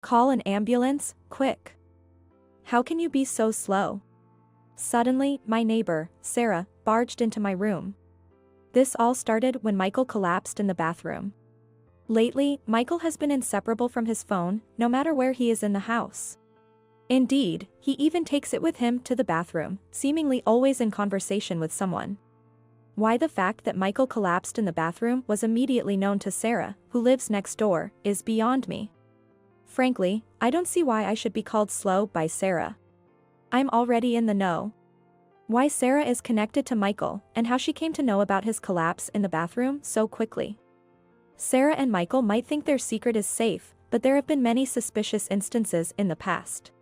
Call an ambulance, quick. How can you be so slow? Suddenly, my neighbor, Sarah, barged into my room. This all started when Michael collapsed in the bathroom. Lately, Michael has been inseparable from his phone, no matter where he is in the house. Indeed, he even takes it with him to the bathroom, seemingly always in conversation with someone. Why the fact that Michael collapsed in the bathroom was immediately known to Sarah, who lives next door, is beyond me. Frankly, I don't see why I should be called slow by Sarah. I'm already in the know. Why Sarah is connected to Michael, and how she came to know about his collapse in the bathroom so quickly. Sarah and Michael might think their secret is safe, but there have been many suspicious instances in the past.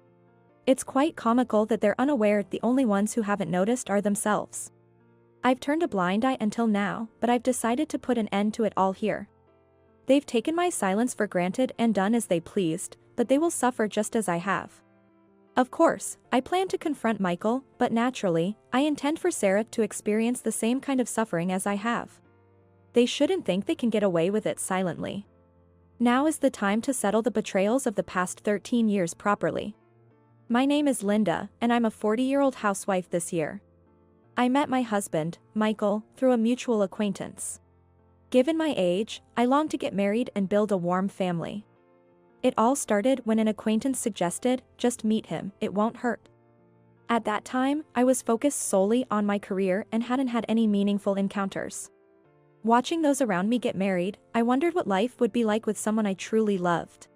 It's quite comical that they're unaware the only ones who haven't noticed are themselves. I've turned a blind eye until now, but I've decided to put an end to it all here. They've taken my silence for granted and done as they pleased, but they will suffer just as I have. Of course, I plan to confront Michael, but naturally, I intend for Sarah to experience the same kind of suffering as I have. They shouldn't think they can get away with it silently. Now is the time to settle the betrayals of the past 13 years properly. My name is Linda, and I'm a 40-year-old housewife this year. I met my husband, Michael, through a mutual acquaintance. Given my age, I long to get married and build a warm family. It all started when an acquaintance suggested, just meet him, it won't hurt. At that time, I was focused solely on my career and hadn't had any meaningful encounters. Watching those around me get married, I wondered what life would be like with someone I truly loved.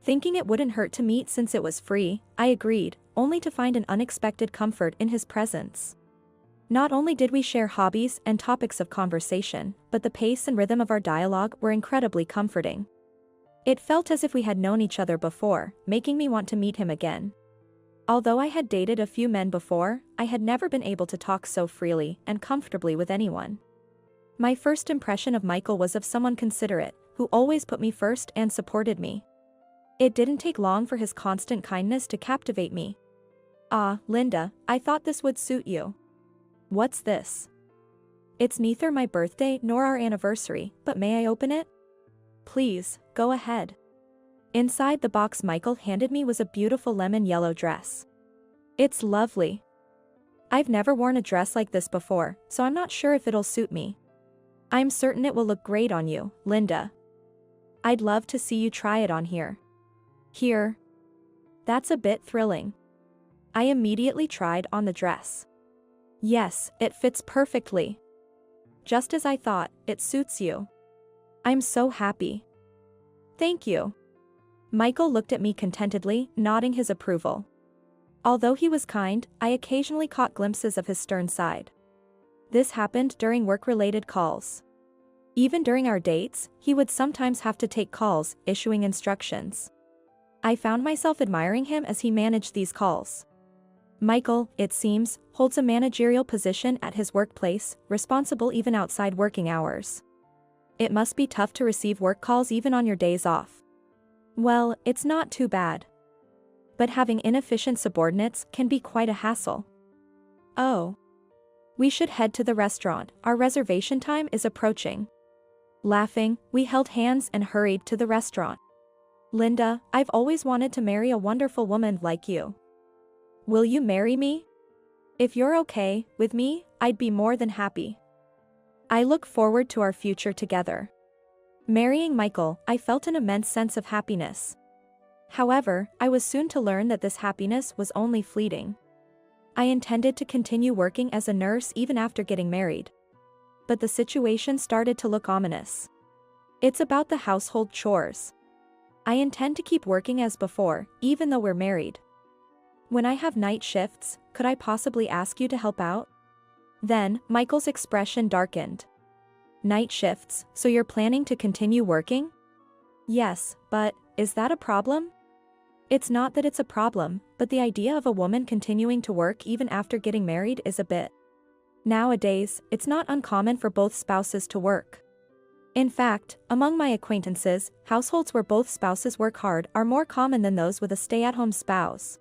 Thinking it wouldn't hurt to meet since it was free, I agreed, only to find an unexpected comfort in his presence. Not only did we share hobbies and topics of conversation, but the pace and rhythm of our dialogue were incredibly comforting. It felt as if we had known each other before, making me want to meet him again. Although I had dated a few men before, I had never been able to talk so freely and comfortably with anyone. My first impression of Michael was of someone considerate, who always put me first and supported me. It didn't take long for his constant kindness to captivate me. "Ah, Linda, I thought this would suit you." "What's this?" "It's neither my birthday nor our anniversary, but may I open it?" "Please, go ahead." Inside the box Michael handed me was a beautiful lemon yellow dress. It's lovely. I've never worn a dress like this before, so I'm not sure if it'll suit me. I'm certain it will look great on you, Linda. I'd love to see you try it on here. Here. That's a bit thrilling. I immediately tried on the dress. Yes, it fits perfectly. Just as I thought, it suits you. I'm so happy. Thank you. Michael looked at me contentedly, nodding his approval. Although he was kind, I occasionally caught glimpses of his stern side. This happened during work-related calls. Even during our dates, he would sometimes have to take calls, issuing instructions. I found myself admiring him as he managed these calls. Michael, it seems, holds a managerial position at his workplace, responsible even outside working hours. It must be tough to receive work calls even on your days off. Well, it's not too bad. But having inefficient subordinates can be quite a hassle. Oh. We should head to the restaurant, our reservation time is approaching. Laughing, we held hands and hurried to the restaurant. Linda, I've always wanted to marry a wonderful woman like you. Will you marry me? If you're okay with me, I'd be more than happy. I look forward to our future together. Marrying Michael, I felt an immense sense of happiness. However, I was soon to learn that this happiness was only fleeting. I intended to continue working as a nurse even after getting married. But the situation started to look ominous. It's about the household chores. I intend to keep working as before, even though we're married. When I have night shifts, could I possibly ask you to help out? Then, Michael's expression darkened. Night shifts, so you're planning to continue working? Yes, but, is that a problem? It's not that it's a problem, but the idea of a woman continuing to work even after getting married is a bit. Nowadays, it's not uncommon for both spouses to work. In fact, among my acquaintances, households where both spouses work hard are more common than those with a stay-at-home spouse.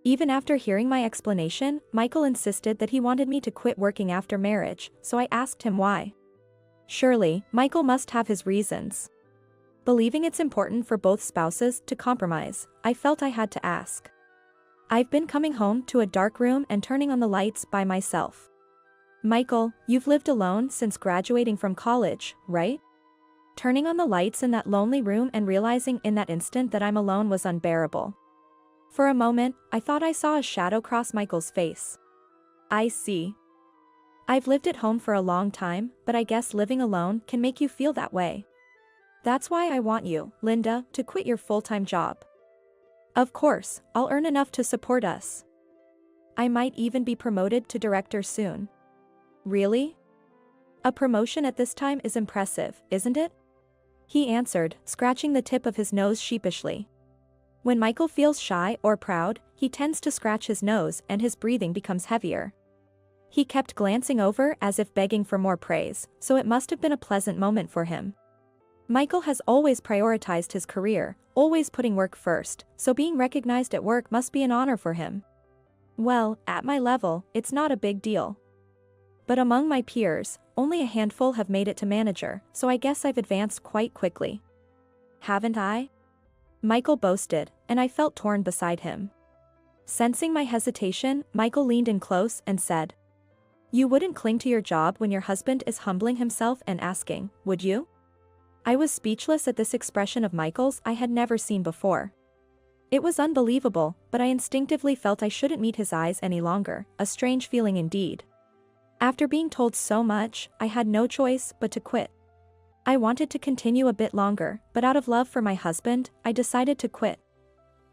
Even after hearing my explanation, Michael insisted that he wanted me to quit working after marriage, so I asked him why. Surely, Michael must have his reasons. Believing it's important for both spouses to compromise, I felt I had to ask. I've been coming home to a dark room and turning on the lights by myself. Michael, you've lived alone since graduating from college, right? Turning on the lights in that lonely room and realizing in that instant that I'm alone was unbearable. For a moment, I thought I saw a shadow cross Michael's face. I see. I've lived at home for a long time, but I guess living alone can make you feel that way. That's why I want you, Linda, to quit your full-time job. Of course, I'll earn enough to support us. I might even be promoted to director soon. Really? A promotion at this time is impressive, isn't it? He answered, scratching the tip of his nose sheepishly. When Michael feels shy or proud, he tends to scratch his nose and his breathing becomes heavier. He kept glancing over as if begging for more praise, so it must have been a pleasant moment for him. Michael has always prioritized his career, always putting work first, so being recognized at work must be an honor for him. Well, at my level, it's not a big deal. But among my peers, only a handful have made it to manager, so I guess I've advanced quite quickly. Haven't I? Michael boasted, and I felt torn beside him. Sensing my hesitation, Michael leaned in close and said, "You wouldn't cling to your job when your husband is humbling himself and asking, would you?" I was speechless at this expression of Michael's I had never seen before. It was unbelievable, but I instinctively felt I shouldn't meet his eyes any longer, a strange feeling indeed. After being told so much, I had no choice but to quit. I wanted to continue a bit longer, but out of love for my husband, I decided to quit.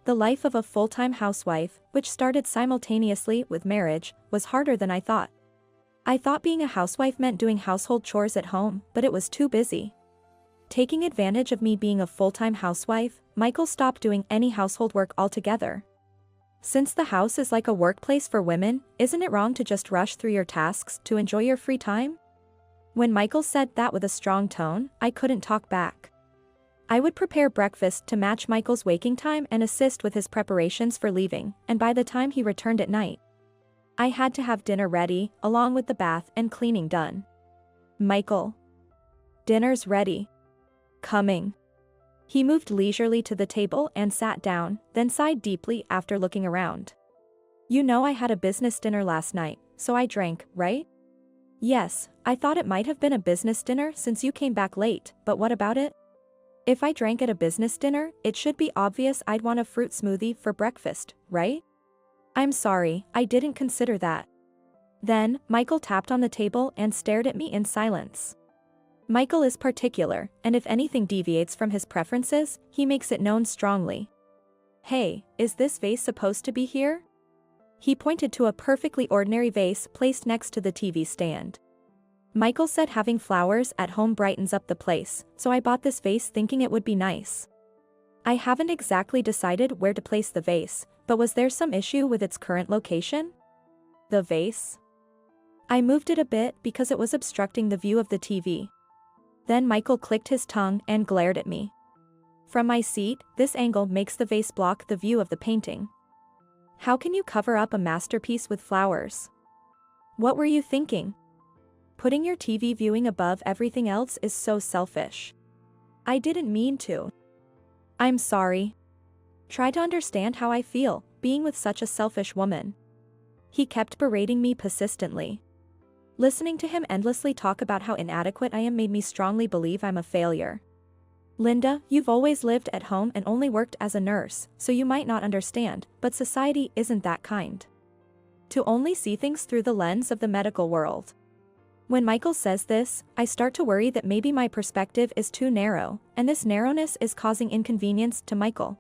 The life of a full-time housewife, which started simultaneously with marriage, was harder than I thought. I thought being a housewife meant doing household chores at home, but it was too busy. Taking advantage of me being a full-time housewife, Michael stopped doing any household work altogether. Since the house is like a workplace for women, isn't it wrong to just rush through your tasks to enjoy your free time? When Michael said that with a strong tone, I couldn't talk back. I would prepare breakfast to match Michael's waking time and assist with his preparations for leaving, and by the time he returned at night, I had to have dinner ready, along with the bath and cleaning done. Michael. Dinner's ready. Coming. He moved leisurely to the table and sat down, then sighed deeply after looking around. You know I had a business dinner last night, so I drank, right? Yes, I thought it might have been a business dinner since you came back late, but what about it? If I drank at a business dinner, it should be obvious I'd want a fruit smoothie for breakfast, right? I'm sorry, I didn't consider that. Then, Michael tapped on the table and stared at me in silence. Michael is particular, and if anything deviates from his preferences, he makes it known strongly. Hey, is this vase supposed to be here? He pointed to a perfectly ordinary vase placed next to the TV stand. Michael said having flowers at home brightens up the place, so I bought this vase thinking it would be nice. I haven't exactly decided where to place the vase, but was there some issue with its current location? The vase? I moved it a bit because it was obstructing the view of the TV. Then Michael clicked his tongue and glared at me. From my seat, this angle makes the vase block the view of the painting. How can you cover up a masterpiece with flowers? What were you thinking? Putting your TV viewing above everything else is so selfish. I didn't mean to. I'm sorry. Try to understand how I feel, being with such a selfish woman. He kept berating me persistently. Listening to him endlessly talk about how inadequate I am made me strongly believe I'm a failure. Linda, you've always lived at home and only worked as a nurse, so you might not understand, but society isn't that kind. To only see things through the lens of the medical world. When Michael says this, I start to worry that maybe my perspective is too narrow, and this narrowness is causing inconvenience to Michael.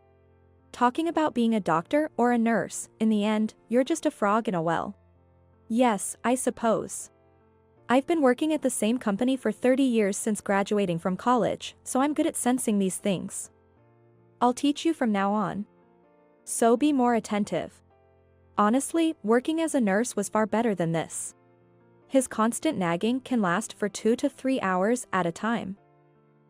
Talking about being a doctor or a nurse, in the end, you're just a frog in a well. Yes, I suppose. I've been working at the same company for 30 years since graduating from college, so I'm good at sensing these things. I'll teach you from now on. So be more attentive. Honestly, working as a nurse was far better than this. His constant nagging can last for 2 to 3 hours at a time.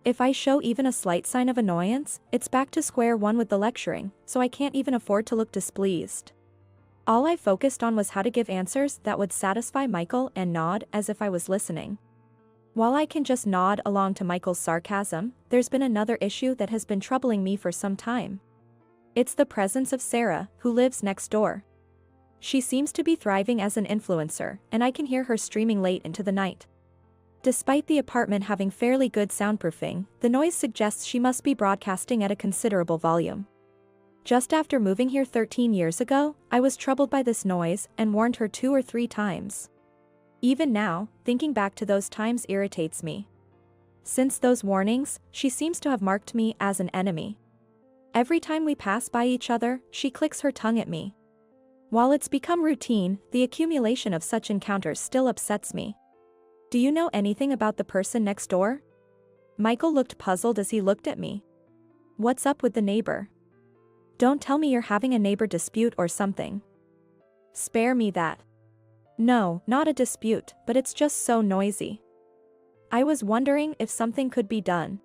If I show even a slight sign of annoyance, it's back to square one with the lecturing, so I can't even afford to look displeased. All I focused on was how to give answers that would satisfy Michael and nod as if I was listening. While I can just nod along to Michael's sarcasm, there's been another issue that has been troubling me for some time. It's the presence of Sarah, who lives next door. She seems to be thriving as an influencer, and I can hear her streaming late into the night. Despite the apartment having fairly good soundproofing, the noise suggests she must be broadcasting at a considerable volume. Just after moving here 13 years ago, I was troubled by this noise and warned her 2 or 3 times. Even now, thinking back to those times irritates me. Since those warnings, she seems to have marked me as an enemy. Every time we pass by each other, she clicks her tongue at me. While it's become routine, the accumulation of such encounters still upsets me. Do you know anything about the person next door? Michael looked puzzled as he looked at me. What's up with the neighbor? Don't tell me you're having a neighbor dispute or something. Spare me that. No, not a dispute, but it's just so noisy. I was wondering if something could be done.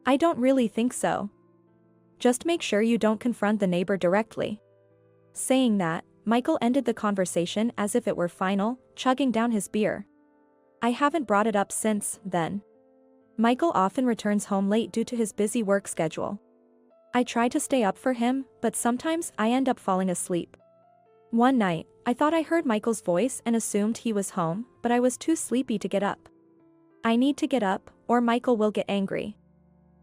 I don't really think so. Just make sure you don't confront the neighbor directly. Saying that, Michael ended the conversation as if it were final, chugging down his beer. I haven't brought it up since then. Michael often returns home late due to his busy work schedule. I try to stay up for him, but sometimes I end up falling asleep. One night, I thought I heard Michael's voice and assumed he was home, but I was too sleepy to get up. I need to get up, or Michael will get angry.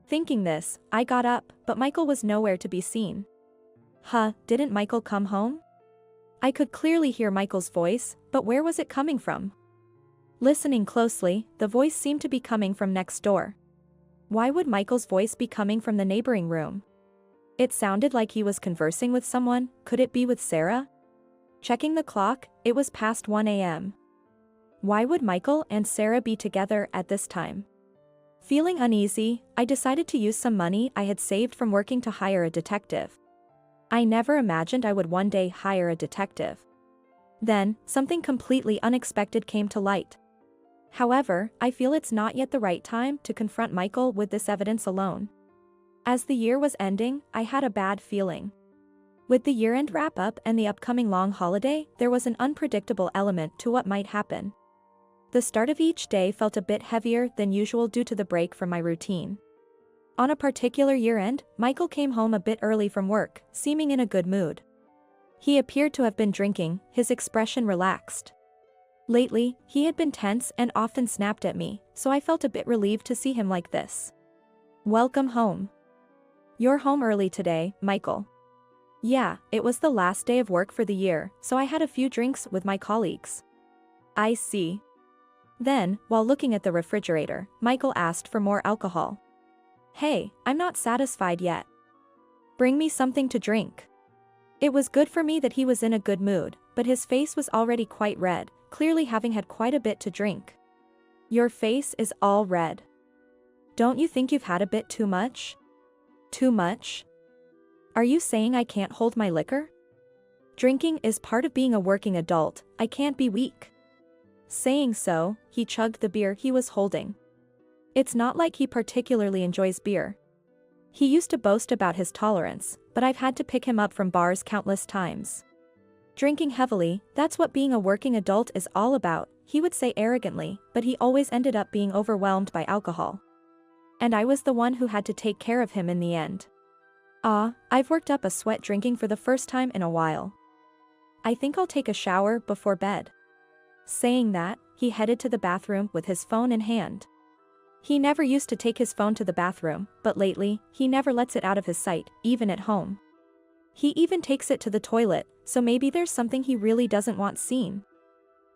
Thinking this, I got up, but Michael was nowhere to be seen. Didn't Michael come home? I could clearly hear Michael's voice, but where was it coming from? Listening closely, the voice seemed to be coming from next door. Why would Michael's voice be coming from the neighboring room? It sounded like he was conversing with someone. Could it be with Sarah? Checking the clock, it was past 1 a.m. Why would Michael and Sarah be together at this time? Feeling uneasy, I decided to use some money I had saved from working to hire a detective. I never imagined I would one day hire a detective. Then, something completely unexpected came to light. However, I feel it's not yet the right time to confront Michael with this evidence alone. As the year was ending, I had a bad feeling. With the year-end wrap-up and the upcoming long holiday, there was an unpredictable element to what might happen. The start of each day felt a bit heavier than usual due to the break from my routine. On a particular year-end, Michael came home a bit early from work, seeming in a good mood. He appeared to have been drinking, his expression relaxed. Lately, he had been tense and often snapped at me, so I felt a bit relieved to see him like this. Welcome home. You're home early today, Michael. Yeah, it was the last day of work for the year, so I had a few drinks with my colleagues. I see. Then, while looking at the refrigerator, Michael asked for more alcohol. Hey, I'm not satisfied yet. Bring me something to drink. It was good for me that he was in a good mood, but his face was already quite red, clearly having had quite a bit to drink. Your face is all red. Don't you think you've had a bit too much? Too much? Are you saying I can't hold my liquor? Drinking is part of being a working adult, I can't be weak. Saying so, he chugged the beer he was holding. It's not like he particularly enjoys beer. He used to boast about his tolerance, but I've had to pick him up from bars countless times. Drinking heavily, that's what being a working adult is all about, he would say arrogantly, but he always ended up being overwhelmed by alcohol. And I was the one who had to take care of him in the end. I've worked up a sweat drinking for the first time in a while. I think I'll take a shower before bed. Saying that, he headed to the bathroom with his phone in hand. He never used to take his phone to the bathroom, but lately, he never lets it out of his sight, even at home. He even takes it to the toilet, so maybe there's something he really doesn't want seen.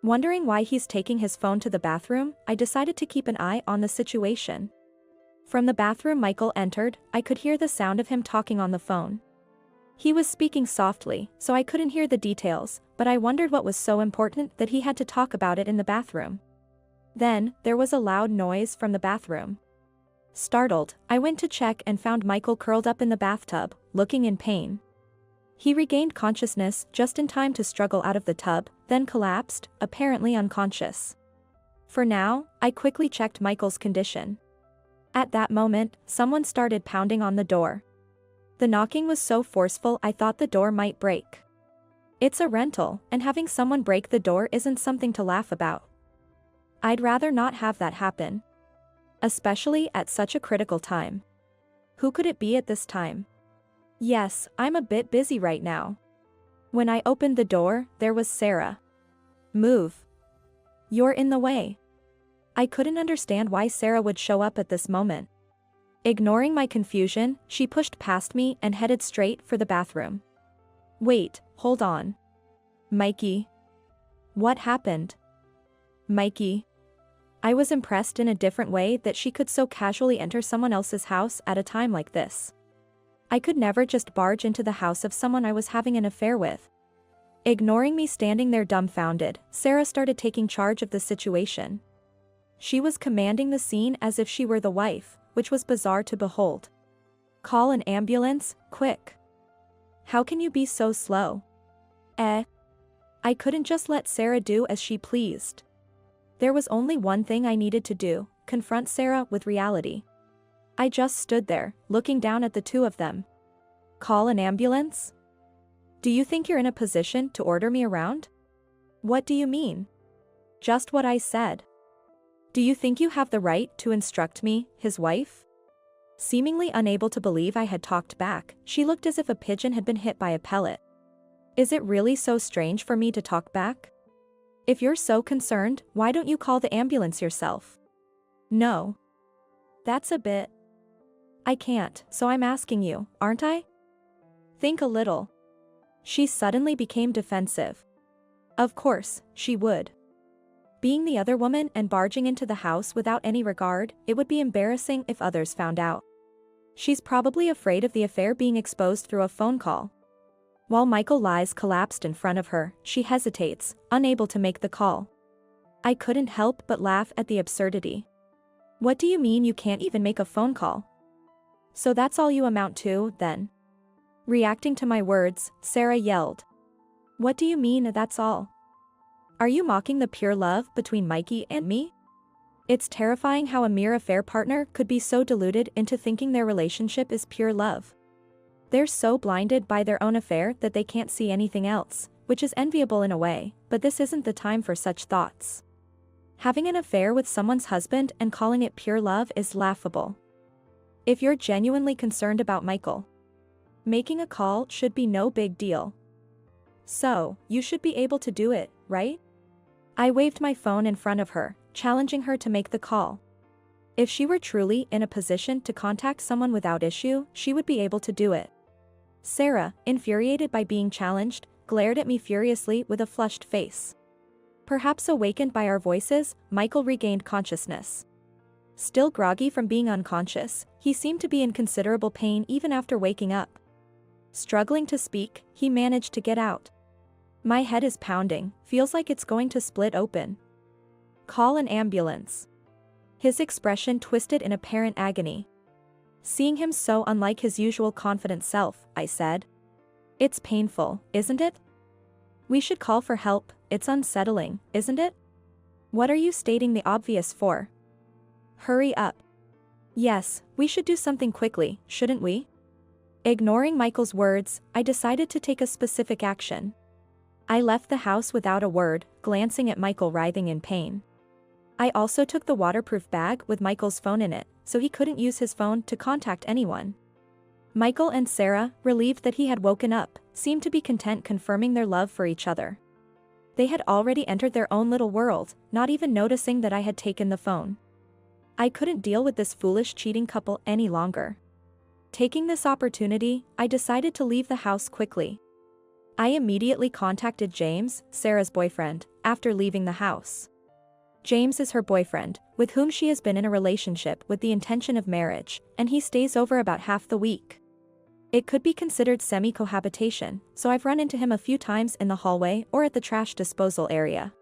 Wondering why he's taking his phone to the bathroom, I decided to keep an eye on the situation. From the bathroom Michael entered, I could hear the sound of him talking on the phone. He was speaking softly, so I couldn't hear the details, but I wondered what was so important that he had to talk about it in the bathroom. Then, there was a loud noise from the bathroom. Startled, I went to check and found Michael curled up in the bathtub, looking in pain. He regained consciousness just in time to struggle out of the tub, then collapsed, apparently unconscious. For now, I quickly checked Michael's condition. At that moment, someone started pounding on the door. The knocking was so forceful I thought the door might break. It's a rental, and having someone break the door isn't something to laugh about. I'd rather not have that happen. Especially at such a critical time. Who could it be at this time? Yes, I'm a bit busy right now. When I opened the door, there was Sarah. Move. You're in the way. I couldn't understand why Sarah would show up at this moment. Ignoring my confusion, she pushed past me and headed straight for the bathroom. Wait, hold on. Mikey. What happened? Mikey. I was impressed in a different way that she could so casually enter someone else's house at a time like this. I could never just barge into the house of someone I was having an affair with. Ignoring me standing there dumbfounded, Sarah started taking charge of the situation. She was commanding the scene as if she were the wife, which was bizarre to behold. Call an ambulance, quick. How can you be so slow? I couldn't just let Sarah do as she pleased. There was only one thing I needed to do, confront Sarah with reality. I just stood there, looking down at the two of them. Call an ambulance? Do you think you're in a position to order me around? What do you mean? Just what I said. Do you think you have the right to instruct me, his wife? Seemingly unable to believe I had talked back, she looked as if a pigeon had been hit by a pellet. Is it really so strange for me to talk back? If you're so concerned, why don't you call the ambulance yourself? No. That's a bit. I can't, so I'm asking you, aren't I? Think a little. She suddenly became defensive. Of course, she would. Being the other woman and barging into the house without any regard, it would be embarrassing if others found out. She's probably afraid of the affair being exposed through a phone call. While Michael lies collapsed in front of her, she hesitates, unable to make the call. I couldn't help but laugh at the absurdity. What do you mean you can't even make a phone call? So that's all you amount to, then? Reacting to my words, Sarah yelled. What do you mean that's all? Are you mocking the pure love between Mikey and me? It's terrifying how a mere affair partner could be so deluded into thinking their relationship is pure love. They're so blinded by their own affair that they can't see anything else, which is enviable in a way, but this isn't the time for such thoughts. Having an affair with someone's husband and calling it pure love is laughable. If you're genuinely concerned about Michael, making a call should be no big deal. So, you should be able to do it, right? I waved my phone in front of her, challenging her to make the call. If she were truly in a position to contact someone without issue, she would be able to do it. Sarah, infuriated by being challenged, glared at me furiously with a flushed face. Perhaps awakened by our voices, Michael regained consciousness. Still groggy from being unconscious, he seemed to be in considerable pain even after waking up. Struggling to speak, he managed to get out. My head is pounding, feels like it's going to split open. Call an ambulance. His expression twisted in apparent agony. Seeing him so unlike his usual confident self, I said. It's painful, isn't it? We should call for help, it's unsettling, isn't it? What are you stating the obvious for? Hurry up. Yes, we should do something quickly, shouldn't we? Ignoring Michael's words, I decided to take a specific action. I left the house without a word, glancing at Michael writhing in pain. I also took the waterproof bag with Michael's phone in it, so he couldn't use his phone to contact anyone. Michael and Sarah, relieved that he had woken up, seemed to be content confirming their love for each other. They had already entered their own little world, not even noticing that I had taken the phone. I couldn't deal with this foolish cheating couple any longer. Taking this opportunity, I decided to leave the house quickly. I immediately contacted James, Sarah's boyfriend, after leaving the house. James is her boyfriend, with whom she has been in a relationship with the intention of marriage, and he stays over about half the week. It could be considered semi-cohabitation, so I've run into him a few times in the hallway or at the trash disposal area.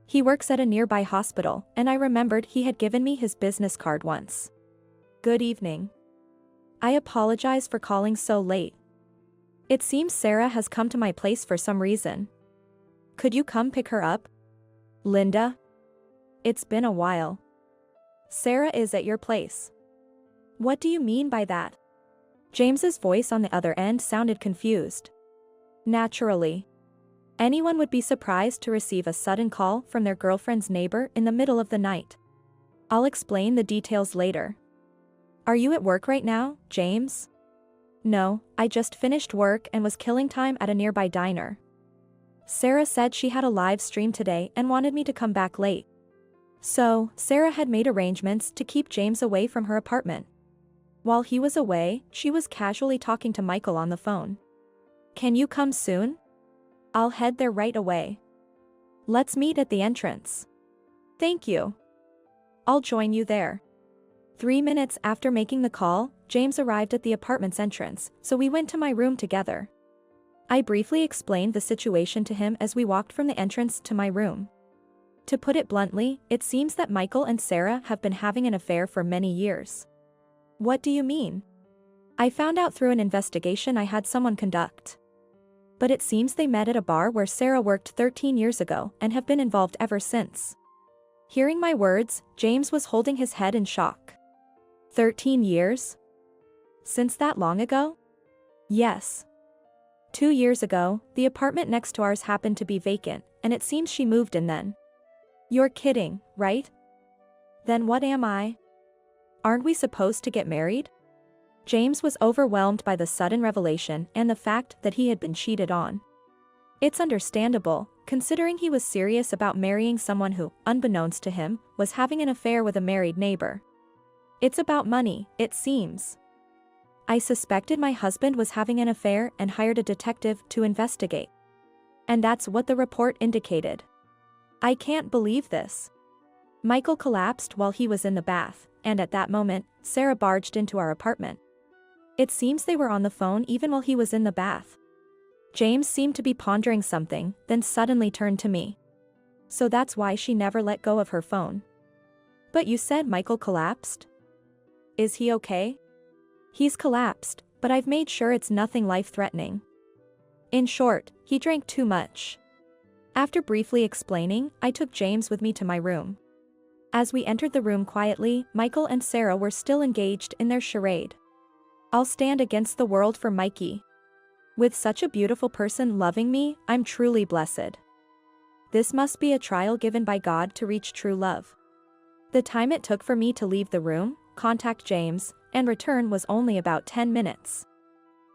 He works at a nearby hospital, and I remembered he had given me his business card once. Good evening. I apologize for calling so late. It seems Sarah has come to my place for some reason. Could you come pick her up? Linda? It's been a while. Sarah is at your place. What do you mean by that? James's voice on the other end sounded confused. Naturally. Anyone would be surprised to receive a sudden call from their girlfriend's neighbor in the middle of the night. I'll explain the details later. Are you at work right now, James? No, I just finished work and was killing time at a nearby diner. Sarah said she had a live stream today and wanted me to come back late. So, Sarah had made arrangements to keep James away from her apartment. While he was away, she was casually talking to Michael on the phone. Can you come soon? I'll head there right away. Let's meet at the entrance. Thank you. I'll join you there. 3 minutes after making the call, James arrived at the apartment's entrance, so we went to my room together. I briefly explained the situation to him as we walked from the entrance to my room. To put it bluntly, it seems that Michael and Sarah have been having an affair for many years. What do you mean? I found out through an investigation I had someone conduct. But it seems they met at a bar where Sarah worked 13 years ago and have been involved ever since. Hearing my words, James was holding his head in shock. 13 years? Since that long ago? Yes. 2 years ago, the apartment next to ours happened to be vacant, and it seems she moved in then. You're kidding, right? Then what am I? Aren't we supposed to get married? James was overwhelmed by the sudden revelation and the fact that he had been cheated on. It's understandable, considering he was serious about marrying someone who, unbeknownst to him, was having an affair with a married neighbor. It's about money, it seems. I suspected my husband was having an affair and hired a detective to investigate. And that's what the report indicated. I can't believe this. Michael collapsed while he was in the bath, and at that moment, Sarah barged into our apartment. It seems they were on the phone even while he was in the bath. James seemed to be pondering something, then suddenly turned to me. So that's why she never let go of her phone. But you said Michael collapsed? Is he okay? He's collapsed, but I've made sure it's nothing life-threatening. In short, he drank too much. After briefly explaining, I took James with me to my room. As we entered the room quietly, Michael and Sarah were still engaged in their charade. I'll stand against the world for Mikey. With such a beautiful person loving me, I'm truly blessed. This must be a trial given by God to reach true love. The time it took for me to leave the room, contact James, and return was only about 10 minutes.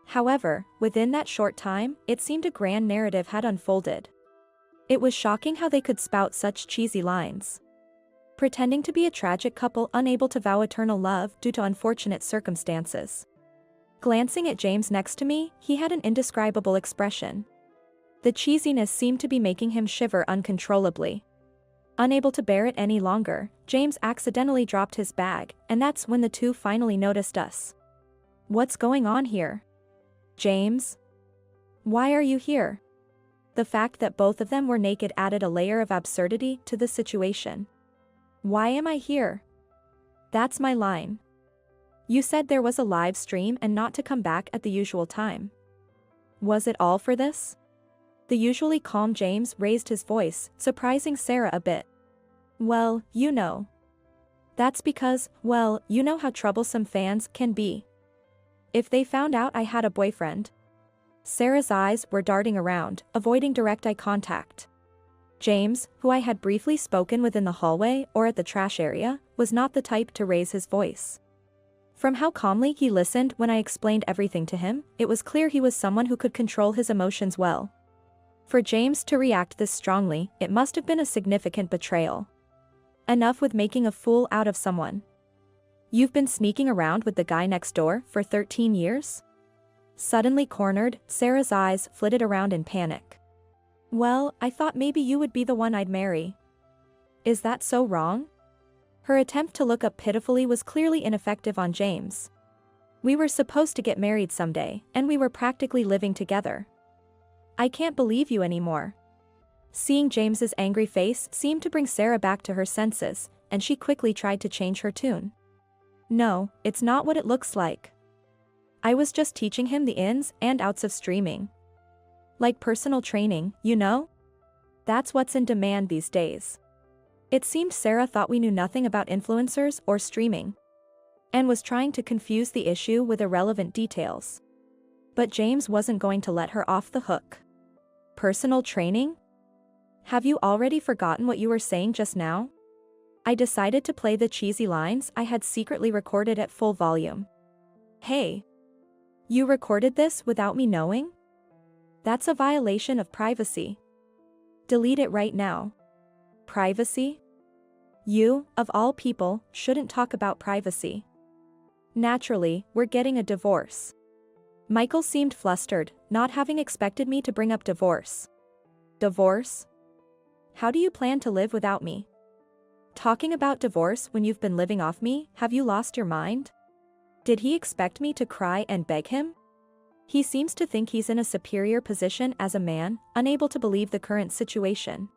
However, within that short time, it seemed a grand narrative had unfolded. It was shocking how they could spout such cheesy lines. Pretending to be a tragic couple unable to vow eternal love due to unfortunate circumstances. Glancing at James next to me, he had an indescribable expression. The cheesiness seemed to be making him shiver uncontrollably. Unable to bear it any longer, James accidentally dropped his bag, and that's when the two finally noticed us. What's going on here? James? Why are you here? The fact that both of them were naked added a layer of absurdity to the situation. Why am I here? That's my line. You said there was a live stream and not to come back at the usual time. Was it all for this? The usually calm James raised his voice, surprising Sarah a bit. Well, you know. That's because, well, you know how troublesome fans can be. If they found out I had a boyfriend. Sarah's eyes were darting around, avoiding direct eye contact. James, who I had briefly spoken with in the hallway or at the trash area, was not the type to raise his voice. From how calmly he listened when I explained everything to him, it was clear he was someone who could control his emotions well. For James to react this strongly, it must have been a significant betrayal. Enough with making a fool out of someone. You've been sneaking around with the guy next door for 13 years? Suddenly cornered, Sarah's eyes flitted around in panic. Well, I thought maybe you would be the one I'd marry. Is that so wrong? Her attempt to look up pitifully was clearly ineffective on James. We were supposed to get married someday, and we were practically living together. I can't believe you anymore. Seeing James's angry face seemed to bring Sarah back to her senses, and she quickly tried to change her tune. No, it's not what it looks like. I was just teaching him the ins and outs of streaming. Like personal training, you know? That's what's in demand these days. It seemed Sarah thought we knew nothing about influencers or streaming, and was trying to confuse the issue with irrelevant details. But James wasn't going to let her off the hook. Personal training? Have you already forgotten what you were saying just now? I decided to play the cheesy lines I had secretly recorded at full volume. Hey. You recorded this without me knowing? That's a violation of privacy. Delete it right now. Privacy? You, of all people, shouldn't talk about privacy. Naturally, we're getting a divorce. Michael seemed flustered, not having expected me to bring up divorce. Divorce? How do you plan to live without me? Talking about divorce when you've been living off me, have you lost your mind? Did he expect me to cry and beg him? He seems to think he's in a superior position as a man, unable to believe the current situation.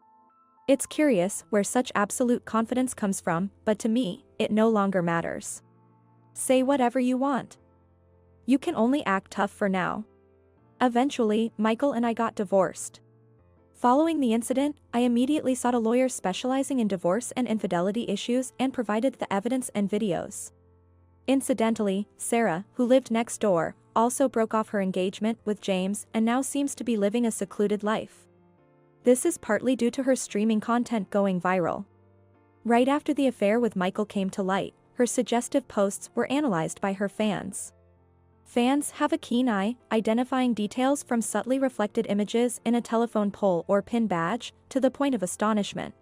It's curious where such absolute confidence comes from, but to me, it no longer matters. Say whatever you want. You can only act tough for now. Eventually, Michael and I got divorced. Following the incident, I immediately sought a lawyer specializing in divorce and infidelity issues and provided the evidence and videos. Incidentally, Sarah, who lived next door, also broke off her engagement with James and now seems to be living a secluded life. This is partly due to her streaming content going viral. Right after the affair with Michael came to light, her suggestive posts were analyzed by her fans. Fans have a keen eye, identifying details from subtly reflected images in a telephone pole or pin badge, to the point of astonishment.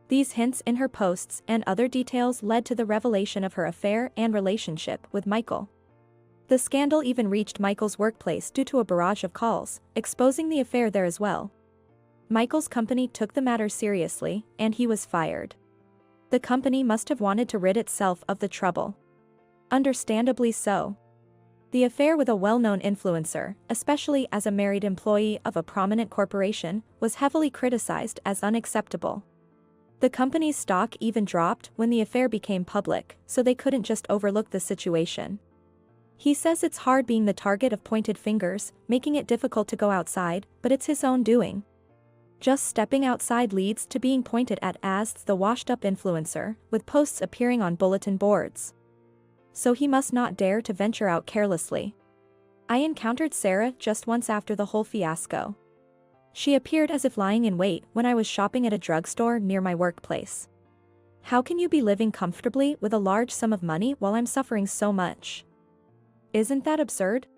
These hints in her posts and other details led to the revelation of her affair and relationship with Michael. The scandal even reached Michael's workplace due to a barrage of calls, exposing the affair there as well. Michael's company took the matter seriously, and he was fired. The company must have wanted to rid itself of the trouble. Understandably so. The affair with a well-known influencer, especially as a married employee of a prominent corporation, was heavily criticized as unacceptable. The company's stock even dropped when the affair became public, so they couldn't just overlook the situation. He says it's hard being the target of pointed fingers, making it difficult to go outside, but it's his own doing. Just stepping outside leads to being pointed at as the washed-up influencer, with posts appearing on bulletin boards. So he must not dare to venture out carelessly. I encountered Sarah just once after the whole fiasco. She appeared as if lying in wait when I was shopping at a drugstore near my workplace. How can you be living comfortably with a large sum of money while I'm suffering so much? Isn't that absurd?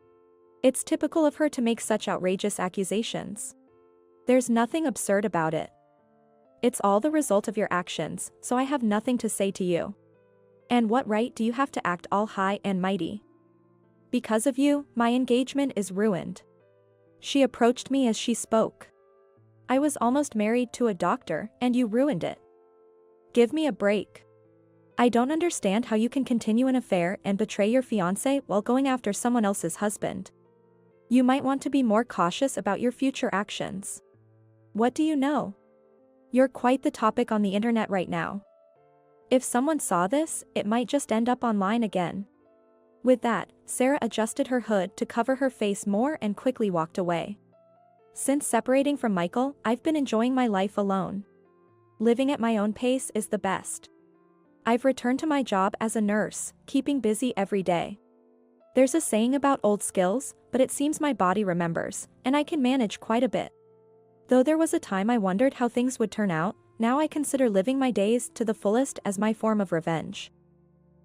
It's typical of her to make such outrageous accusations. There's nothing absurd about it. It's all the result of your actions, so I have nothing to say to you. And what right do you have to act all high and mighty? Because of you, my engagement is ruined. She approached me as she spoke. I was almost married to a doctor, and you ruined it. Give me a break. I don't understand how you can continue an affair and betray your fiancé while going after someone else's husband. You might want to be more cautious about your future actions. What do you know? You're quite the topic on the internet right now. If someone saw this, it might just end up online again. With that, Sarah adjusted her hood to cover her face more and quickly walked away. Since separating from Michael, I've been enjoying my life alone. Living at my own pace is the best. I've returned to my job as a nurse, keeping busy every day. There's a saying about old skills, but it seems my body remembers, and I can manage quite a bit. Though there was a time I wondered how things would turn out, now I consider living my days to the fullest as my form of revenge.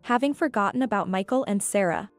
Having forgotten about Michael and Sarah,